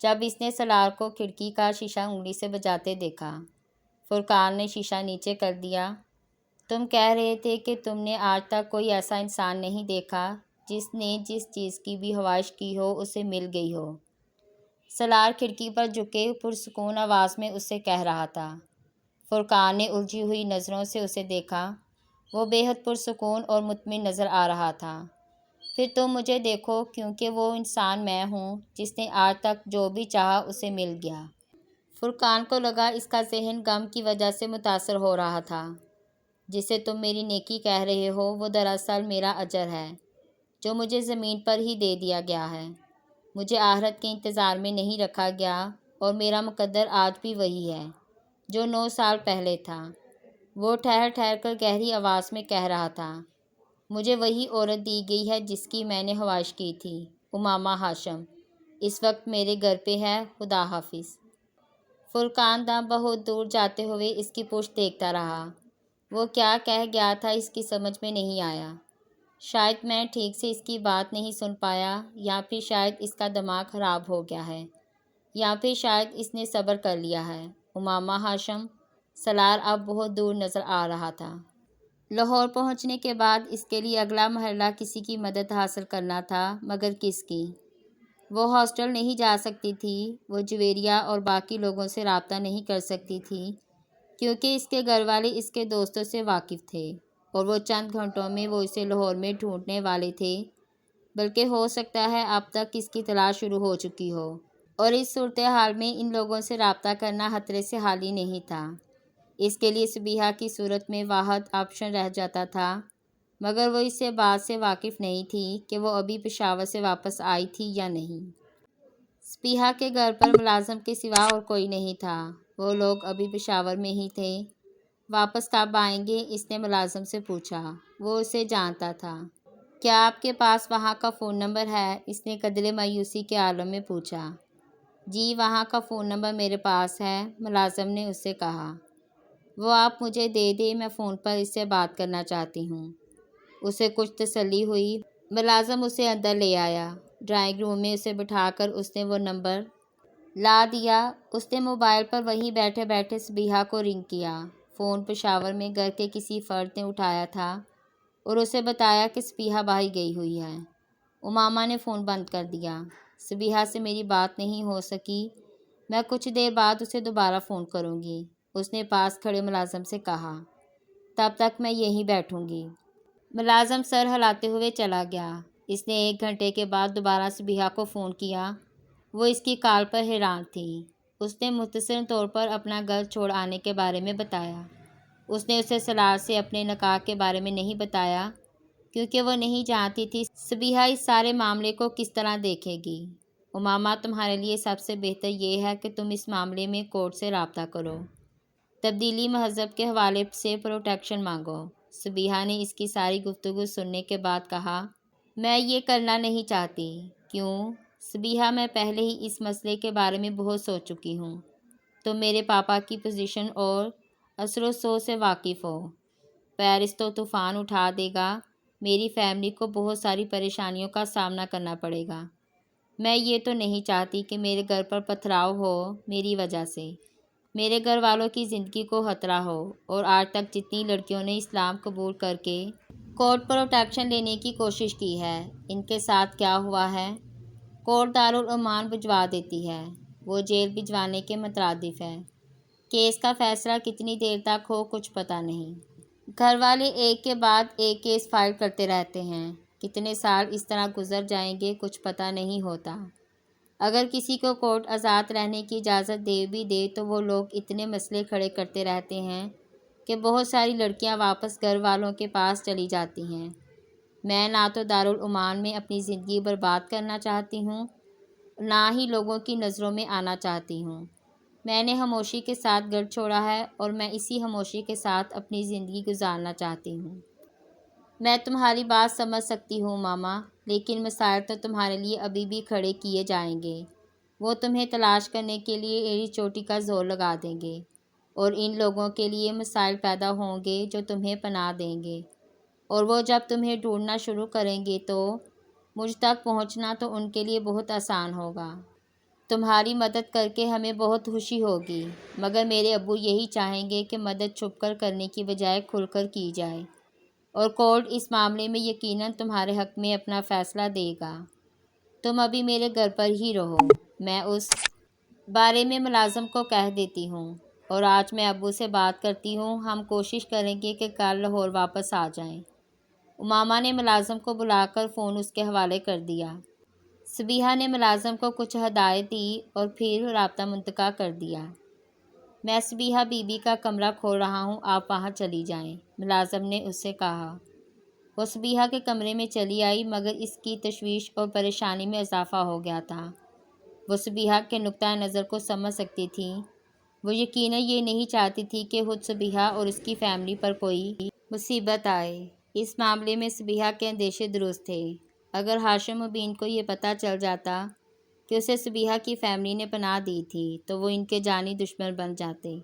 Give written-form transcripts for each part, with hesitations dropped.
جب اس نے سلار کو کھڑکی کا شیشہ انگلی سے بجاتے دیکھا۔ فرقان نے شیشہ نیچے کر دیا۔ تم کہہ رہے تھے کہ تم نے آج تک کوئی ایسا انسان نہیں دیکھا جس نے جس چیز کی بھی خواہش کی ہو اسے مل گئی ہو۔ سلار کھڑکی پر جھکے پرسکون آواز میں اسے کہہ رہا تھا۔ فرقان نے الجھی ہوئی نظروں سے اسے دیکھا۔ وہ بے حد پرسکون اور مطمئن نظر آ رہا تھا۔ پھر تم مجھے دیکھو، کیونکہ وہ انسان میں ہوں جس نے آج تک جو بھی چاہا اسے مل گیا۔ فرقان کو لگا اس کا ذہن غم کی وجہ سے متاثر ہو رہا تھا۔ جسے تم میری نیکی کہہ رہے ہو وہ دراصل میرا اجر ہے جو مجھے زمین پر ہی دے دیا گیا ہے۔ مجھے آخرت کے انتظار میں نہیں رکھا گیا اور میرا مقدر آج بھی وہی ہے جو 9 سال پہلے تھا۔ وہ ٹھہر ٹھہر کر گہری آواز میں کہہ رہا تھا، مجھے وہی عورت دی گئی ہے جس کی میں نے خواہش کی تھی، امامہ ہاشم اس وقت میرے گھر پہ ہے، خدا حافظ۔ فرقان دم بہت دور جاتے ہوئے اس کی پشت دیکھتا رہا۔ وہ کیا کہہ گیا تھا اس کی سمجھ میں نہیں آیا۔ شاید میں ٹھیک سے اس کی بات نہیں سن پایا، یا پھر شاید اس کا دماغ خراب ہو گیا ہے، یا پھر شاید اس نے صبر کر لیا ہے۔ امامہ ہاشم، سلار اب بہت دور نظر آ رہا تھا۔ لاہور پہنچنے کے بعد اس کے لیے اگلا مرحلہ کسی کی مدد حاصل کرنا تھا، مگر کس کی؟ وہ ہاسٹل نہیں جا سکتی تھی، وہ جویریہ اور باقی لوگوں سے رابطہ نہیں کر سکتی تھی، کیونکہ اس کے گھر والے اس کے دوستوں سے واقف تھے اور وہ چند گھنٹوں میں وہ اسے لاہور میں ڈھونڈنے والے تھے، بلکہ ہو سکتا ہے اب تک اس کی تلاش شروع ہو چکی ہو، اور اس صورتحال میں ان لوگوں سے رابطہ کرنا خطرے سے خالی نہیں تھا۔ اس کے لیے صبیحہ کی صورت میں واحد آپشن رہ جاتا تھا، مگر وہ اس بات سے واقف نہیں تھی کہ وہ ابھی پشاور سے واپس آئی تھی یا نہیں۔ صبیحہ کے گھر پر ملازم کے سوا اور کوئی نہیں تھا، وہ لوگ ابھی پشاور میں ہی تھے۔ واپس کب آئیں گے؟ اس نے ملازم سے پوچھا۔ وہ اسے جانتا تھا۔ کیا آپ کے پاس وہاں کا فون نمبر ہے؟ اس نے قدرے مایوسی کے عالم میں پوچھا۔ جی، وہاں کا فون نمبر میرے پاس ہے، ملازم نے اس سے کہا۔ وہ آپ مجھے دے دیں، میں فون پر اس سے بات کرنا چاہتی ہوں۔ اسے کچھ تسلی ہوئی۔ ملازم اسے اندر لے آیا۔ ڈرائنگ روم میں اسے بٹھا کر اس نے وہ نمبر لا دیا۔ اس نے موبائل پر وہیں بیٹھے بیٹھے صبیحہ کو رنگ کیا۔ فون پشاور میں گھر کے کسی فرد نے اٹھایا تھا اور اسے بتایا کہ صبیحہ باہر گئی ہوئی ہے۔ امامہ نے فون بند کر دیا۔ صبیحہ سے میری بات نہیں ہو سکی، میں کچھ دیر بعد اسے دوبارہ فون کروں گی، اس نے پاس کھڑے ملازم سے کہا۔ تب تک میں یہیں بیٹھوں گی۔ ملازم سر ہلاتے ہوئے چلا گیا۔ اس نے 1 گھنٹے کے بعد دوبارہ صبیحہ کو فون کیا۔ وہ اس کی کال پر حیران تھی۔ اس نے مختصر طور پر اپنا گھر چھوڑ آنے کے بارے میں بتایا۔ اس نے اسے سلار سے اپنے نکاح کے بارے میں نہیں بتایا، کیونکہ وہ نہیں جانتی تھی صبیحہ اس سارے معاملے کو کس طرح دیکھے گی۔ امامہ، تمہارے لیے سب سے بہتر یہ ہے کہ تم اس معاملے میں کورٹ سے رابطہ کرو، تبدیلی مہذب کے حوالے سے پروٹیکشن مانگو۔ صبیحہ نے اس کی ساری گفتگو سننے کے بعد کہا، میں یہ کرنا نہیں چاہتی۔ کیوں؟ صبیحہ، میں پہلے ہی اس مسئلے کے بارے میں بہت سوچ چکی ہوں۔ تم میرے پاپا کی پوزیشن اور اثر و رسوخ سے واقف ہو۔ پیرس تو طوفان اٹھا دے گا، میری فیملی کو بہت ساری پریشانیوں کا سامنا کرنا پڑے گا۔ میں یہ تو نہیں چاہتی کہ میرے گھر پر پتھراؤ ہو میری وجہ سے، میرے گھر والوں کی زندگی کو خطرہ ہو، اور آج تک جتنی لڑکیوں نے اسلام قبول کر کے کورٹ پروٹیکشن لینے کی کوشش کی ہے، ان کے ساتھ کیا ہوا ہے؟ کورٹ دارالعمان بھجوا دیتی ہے، وہ جیل بھجوانے کے مترادف ہے۔ کیس کا فیصلہ کتنی دیر تک ہو کچھ پتہ نہیں۔ گھر والے ایک کے بعد ایک کیس فائل کرتے رہتے ہیں، کتنے سال اس طرح گزر جائیں گے کچھ پتہ نہیں ہوتا۔ اگر کسی کو کورٹ آزاد رہنے کی اجازت دے بھی دے تو وہ لوگ اتنے مسئلے کھڑے کرتے رہتے ہیں کہ بہت ساری لڑکیاں واپس گھر والوں کے پاس چلی جاتی ہیں۔ میں نہ تو دارالعمان میں اپنی زندگی برباد کرنا چاہتی ہوں، نہ ہی لوگوں کی نظروں میں آنا چاہتی ہوں۔ میں نے خاموشی کے ساتھ گھر چھوڑا ہے اور میں اسی خاموشی کے ساتھ اپنی زندگی گزارنا چاہتی ہوں۔ میں تمہاری بات سمجھ سکتی ہوں ماما، لیکن مسائل تو تمہارے لیے ابھی بھی کھڑے کیے جائیں گے۔ وہ تمہیں تلاش کرنے کے لیے ایڑی چوٹی کا زور لگا دیں گے، اور ان لوگوں کے لیے مسائل پیدا ہوں گے جو تمہیں پناہ دیں گے، اور وہ جب تمہیں ڈھونڈنا شروع کریں گے تو مجھ تک پہنچنا تو ان کے لیے بہت آسان ہوگا۔ تمہاری مدد کر کے ہمیں بہت خوشی ہوگی، مگر میرے ابو یہی چاہیں گے کہ مدد چھپ کر کرنے کی بجائے کھل کر کی جائے، اور کورٹ اس معاملے میں یقیناً تمہارے حق میں اپنا فیصلہ دے گا۔ تم ابھی میرے گھر پر ہی رہو، میں اس بارے میں ملازم کو کہہ دیتی ہوں، اور آج میں ابو سے بات کرتی ہوں، ہم کوشش کریں گے کہ کل لاہور واپس آ جائیں۔ امامہ نے ملازم کو بلا کر فون اس کے حوالے کر دیا۔ صبیحہ نے ملازم کو کچھ ہدایت دی اور پھر رابطہ منقطع کر دیا۔ میں صبیحہ بی بی کا کمرہ کھول رہا ہوں، آپ وہاں چلی جائیں، ملازم نے اس سے کہا۔ وہ صبیحہ کے کمرے میں چلی آئی، مگر اس کی تشویش اور پریشانی میں اضافہ ہو گیا تھا۔ وہ صبیحہ کے نقطۂ نظر کو سمجھ سکتی تھی۔ وہ یقیناً یہ نہیں چاہتی تھی کہ خود صبیحہ اور اس کی فیملی پر کوئی مصیبت آئے۔ اس معاملے میں صبیحہ کے اندیشے درست تھے۔ اگر ہاشم مبین کو یہ پتہ چل جاتا کہ اسے صبیحہ کی فیملی نے پناہ دی تھی تو وہ ان کے جانی دشمن بن جاتے۔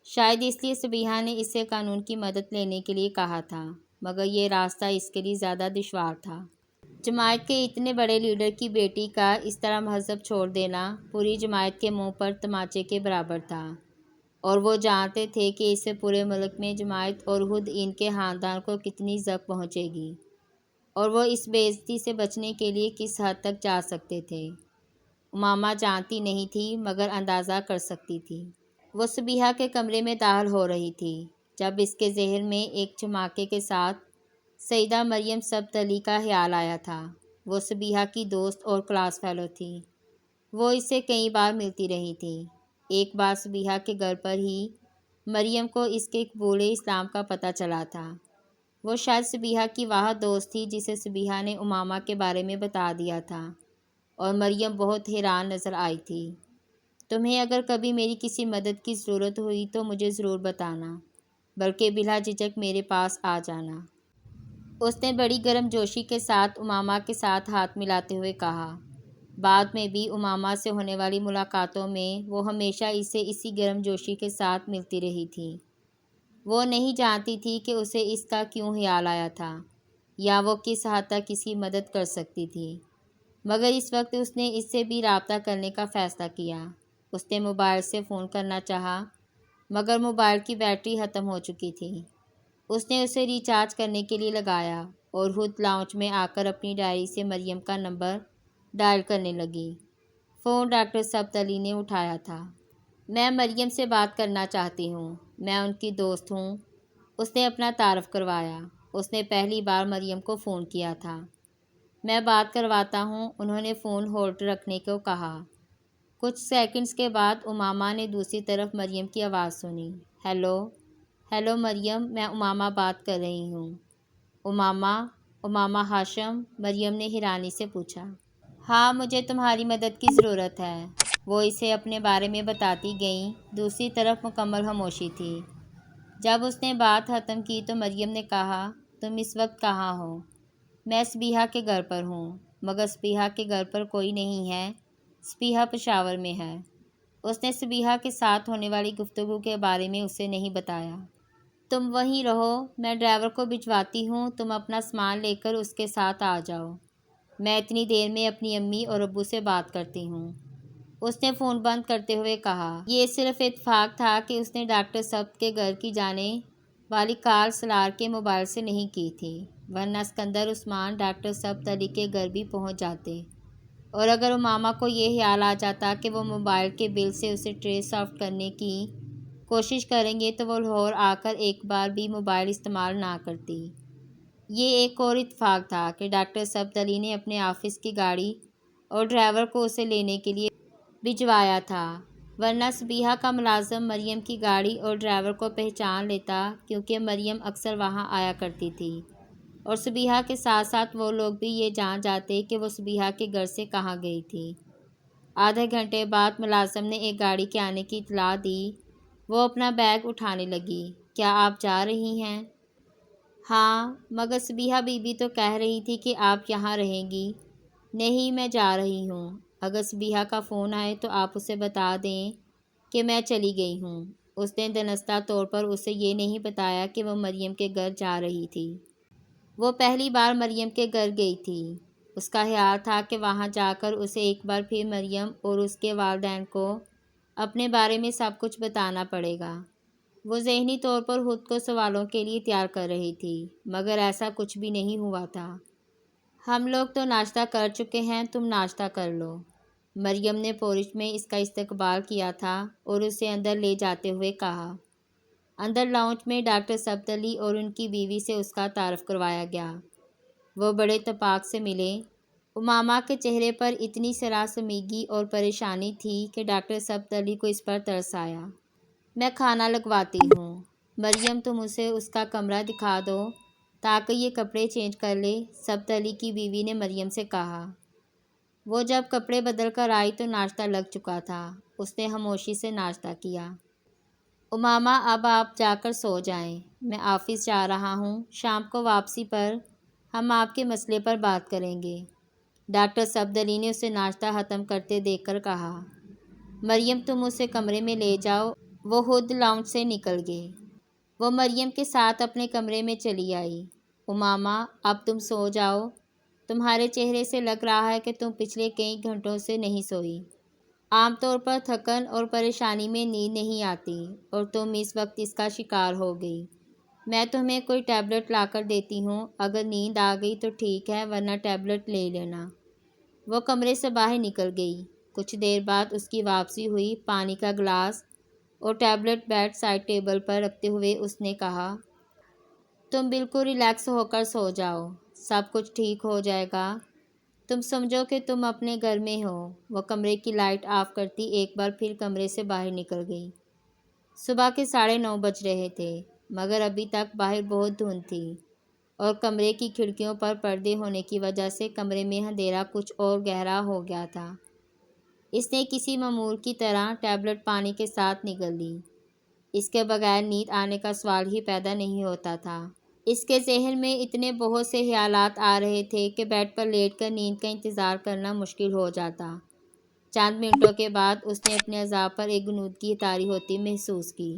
شاید اس لیے صبیحہ نے اس سے قانون کی مدد لینے کے لیے کہا تھا، مگر یہ راستہ اس کے لیے زیادہ دشوار تھا۔ جماعت کے اتنے بڑے لیڈر کی بیٹی کا اس طرح مذہب چھوڑ دینا پوری جماعت کے منہ پر تماچے کے برابر تھا، اور وہ جانتے تھے کہ اس سے پورے ملک میں جماعت اور خود ان کے خاندان کو کتنی زد پہنچے گی، اور وہ اس بے عزتی سے بچنے کے لیے کس حد تک جا سکتے تھے۔ امامہ جانتی نہیں تھی، مگر اندازہ کر سکتی تھی۔ وہ صبیحہ کے کمرے میں داخل ہو رہی تھی جب اس کے ذہن میں ایک جھماکے کے ساتھ سیدہ مریم سبت علی کا خیال آیا تھا۔ وہ صبیحہ کی دوست اور کلاس فیلو تھی۔ وہ اس سے کئی بار ملتی رہی تھی۔ ایک بار صبیحہ کے گھر پر ہی مریم کو اس کے قبول اسلام کا پتہ چلا تھا۔ وہ شاید صبیحہ کی واحد دوست تھی جسے صبیحہ نے امامہ کے بارے میں بتا دیا تھا، اور مریم بہت حیران نظر آئی تھی۔ تمہیں اگر کبھی میری کسی مدد کی ضرورت ہوئی تو مجھے ضرور بتانا، بلکہ بلا جھجک میرے پاس آ جانا۔ اس نے بڑی گرم جوشی کے ساتھ امامہ کے ساتھ ہاتھ ملاتے ہوئے کہا۔ بعد میں بھی امامہ سے ہونے والی ملاقاتوں میں وہ ہمیشہ اسے اسی گرم جوشی کے ساتھ ملتی رہی تھی۔ وہ نہیں جانتی تھی کہ اسے اس کا کیوں خیال آیا تھا، یا وہ کس حد تک اس کی مدد کر سکتی تھی، مگر اس وقت اس نے اس سے بھی رابطہ کرنے کا فیصلہ کیا۔ اس نے موبائل سے فون کرنا چاہا، مگر موبائل کی بیٹری ختم ہو چکی تھی۔ اس نے اسے ریچارج کرنے کے لیے لگایا اور خود لاؤنج میں آ کر اپنی ڈائری سے مریم کا نمبر ڈائل کرنے لگی۔ فون ڈاکٹر سبت علی نے اٹھایا تھا۔ میں مریم سے بات کرنا چاہتی ہوں، میں ان کی دوست ہوں، اس نے اپنا تعارف کروایا۔ اس نے پہلی بار مریم کو فون کیا تھا۔ میں بات کرواتا ہوں، انہوں نے فون ہولڈ رکھنے کو کہا۔ کچھ سیکنڈز کے بعد امامہ نے دوسری طرف مریم کی آواز سنی۔ ہیلو، ہیلو مریم، میں امامہ بات کر رہی ہوں۔ امامہ، امامہ ہاشم، مریم نے حیرانی سے پوچھا۔ ہاں، مجھے تمہاری مدد کی ضرورت ہے۔ وہ اسے اپنے بارے میں بتاتی گئیں۔ دوسری طرف مکمل خاموشی تھی۔ جب اس نے بات ختم کی تو مریم نے کہا، تم اس وقت کہاں ہو؟ میں صبیحہ کے گھر پر ہوں، مگر صبیحہ کے گھر پر کوئی نہیں ہے، صبیحہ پشاور میں ہے۔ اس نے صبیحہ کے ساتھ ہونے والی گفتگو کے بارے میں اسے نہیں بتایا۔ تم وہیں رہو، میں ڈرائیور کو بھجواتی ہوں، تم اپنا سامان لے کر اس کے ساتھ آ جاؤ، میں اتنی دیر میں اپنی امی اور ابو سے بات کرتی ہوں۔ اس نے فون بند کرتے ہوئے کہا۔ یہ صرف اتفاق تھا کہ اس نے ڈاکٹر سبت کے گھر کی جانے والی کال سلار کے موبائل سے نہیں کی تھی، ورنہ اسکندر عثمان ڈاکٹر سبت علی کے گھر بھی پہنچ جاتے، اور اگر امامہ کو یہ خیال آ جاتا کہ وہ موبائل کے بل سے اسے ٹریس آؤٹ کرنے کی کوشش کریں گے تو وہ لاہور آ کر ایک بار بھی موبائل استعمال نہ کرتی۔ یہ ایک اور اتفاق تھا کہ ڈاکٹر سبت علی نے اپنے آفس کی گاڑی اور ڈرائیور کو اسے لینے کے لیے بھجوایا تھا، ورنہ صبیحہ کا ملازم مریم کی گاڑی اور ڈرائیور کو پہچان لیتا، کیونکہ مریم اکثر وہاں آیا کرتی تھی، اور صبیحہ کے ساتھ ساتھ وہ لوگ بھی یہ جان جاتے کہ وہ صبیحہ کے گھر سے کہاں گئی تھی۔ آدھے گھنٹے بعد ملازم نے ایک گاڑی کے آنے کی اطلاع دی۔ وہ اپنا بیگ اٹھانے لگی۔ کیا آپ جا رہی ہیں؟ ہاں، مگر صبیحہ بی بی تو کہہ رہی تھی کہ آپ یہاں رہیں گی۔ نہیں، میں جا رہی ہوں۔ اگر صبیحہ کا فون آئے تو آپ اسے بتا دیں کہ میں چلی گئی ہوں۔ اس نے دانستہ طور پر اسے یہ نہیں بتایا کہ وہ مریم کے گھر جا رہی تھی۔ وہ پہلی بار مریم کے گھر گئی تھی۔ اس کا خیال تھا کہ وہاں جا کر اسے ایک بار پھر مریم اور اس کے والدین کو اپنے بارے میں سب کچھ بتانا پڑے گا۔ وہ ذہنی طور پر خود کو سوالوں کے لیے تیار کر رہی تھی، مگر ایسا کچھ بھی نہیں ہوا تھا۔ ہم لوگ تو ناشتہ کر چکے ہیں، تم ناشتہ کر لو۔ مریم نے پورچ میں اس کا استقبال کیا تھا اور اسے اندر لے جاتے ہوئے کہا۔ اندر لاؤنج میں ڈاکٹر سبت علی اور ان کی بیوی سے اس کا تعارف کروایا گیا۔ وہ بڑے اتفاق سے ملے۔ امامہ کے چہرے پر اتنی سراسمیگی اور پریشانی تھی کہ ڈاکٹر سبت علی کو اس پر ترس آیا۔ میں کھانا لگواتی ہوں۔ مریم تم اسے اس کا کمرہ دکھا دو تاکہ یہ کپڑے چینج کر لے، سبت علی کی بیوی نے مریم سے کہا۔ وہ جب کپڑے بدل کر آئی تو ناشتہ لگ چکا تھا۔ اس نے خاموشی سے ناشتہ کیا۔ امامہ اب آپ جا کر سو جائیں، میں آفس جا رہا ہوں، شام کو واپسی پر ہم آپ کے مسئلے پر بات کریں گے، ڈاکٹر سبت علی نے اسے ناشتہ ختم کرتے دیکھ کر کہا۔ مریم تم اسے کمرے میں لے جاؤ۔ وہ خود لاؤنج سے نکل گئے۔ وہ مریم کے ساتھ اپنے کمرے میں چلی آئی۔ امامہ اب تم سو جاؤ، تمہارے چہرے سے لگ رہا ہے کہ تم پچھلے کئی گھنٹوں سے نہیں سوئی۔ عام طور پر تھکن اور پریشانی میں نیند نہیں آتی اور تم اس وقت اس کا شکار ہو گئی۔ میں تمہیں کوئی ٹیبلٹ لا کر دیتی ہوں، اگر نیند آ گئی تو ٹھیک ہے ورنہ ٹیبلٹ لے لینا۔ وہ کمرے سے باہر نکل گئی۔ کچھ دیر بعد اس کی واپسی ہوئی۔ پانی کا گلاس اور ٹیبلٹ بیڈ سائڈ ٹیبل پر رکھتے ہوئے اس نے کہا، تم بالکل ریلیکس ہو کر سو جاؤ، سب کچھ ٹھیک ہو جائے گا، تم سمجھو کہ تم اپنے گھر میں ہو۔ وہ کمرے کی لائٹ آف کرتی ایک بار پھر کمرے سے باہر نکل گئی۔ صبح کے 9:30 بج رہے تھے، مگر ابھی تک باہر بہت دھند تھی اور کمرے کی کھڑکیوں پر پردے ہونے کی وجہ سے کمرے میں اندھیرا کچھ اور گہرا ہو گیا تھا۔ اس نے کسی معمول کی طرح ٹیبلٹ پانی کے ساتھ نگل لی۔ اس کے بغیر نیند آنے کا سوال ہی پیدا نہیں ہوتا تھا۔ اس کے ذہن میں اتنے بہت سے خیالات آ رہے تھے کہ بیڈ پر لیٹ کر نیند کا انتظار کرنا مشکل ہو جاتا۔ چند منٹوں کے بعد اس نے اپنے اعضاء پر ایک غنودگی طاری ہوتی محسوس کی۔